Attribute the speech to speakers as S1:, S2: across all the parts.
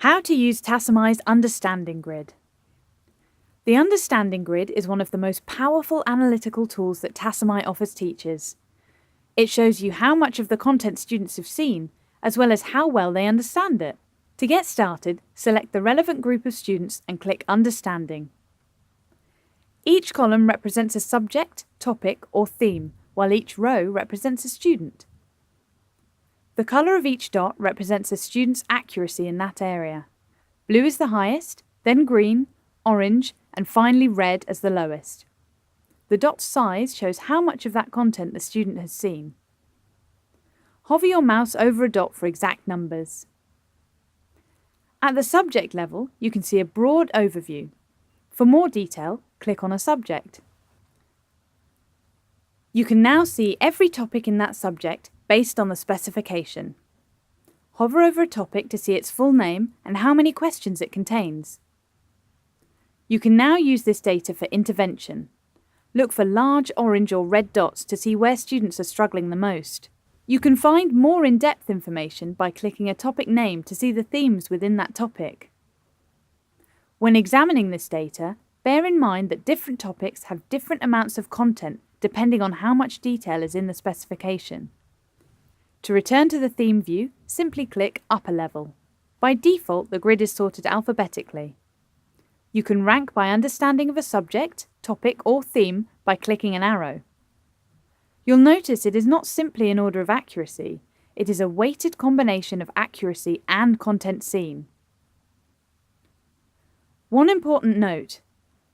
S1: How to use Tassomai's Understanding Grid. The Understanding Grid is one of the most powerful analytical tools that Tassomai offers teachers. It shows you how much of the content students have seen, as well as how well they understand it. To get started, select the relevant group of students and click Understanding. Each column represents a subject, topic, or theme, while each row represents a student. The colour of each dot represents a student's accuracy in that area. Blue is the highest, then green, orange, and finally red as the lowest. The dot's size shows how much of that content the student has seen. Hover your mouse over a dot for exact numbers. At the subject level, you can see a broad overview. For more detail, click on a subject. You can now see every topic in that subject based on the specification. Hover over a topic to see its full name and how many questions it contains. You can now use this data for intervention. Look for large orange or red dots to see where students are struggling the most. You can find more in-depth information by clicking a topic name to see the themes within that topic. When examining this data, bear in mind that different topics have different amounts of content depending on how much detail is in the specification. To return to the theme view, simply click Upper Level. By default, the grid is sorted alphabetically. You can rank by understanding of a subject, topic, or theme by clicking an arrow. You'll notice it is not simply in order of accuracy, it is a weighted combination of accuracy and content seen. One important note: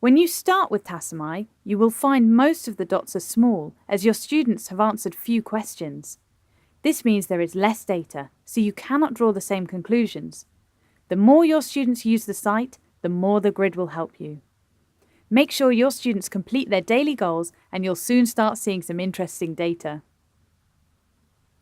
S1: when you start with Tassomai, you will find most of the dots are small, as your students have answered few questions. This means there is less data, so you cannot draw the same conclusions. The more your students use the site, the more the grid will help you. Make sure your students complete their daily goals and you'll soon start seeing some interesting data.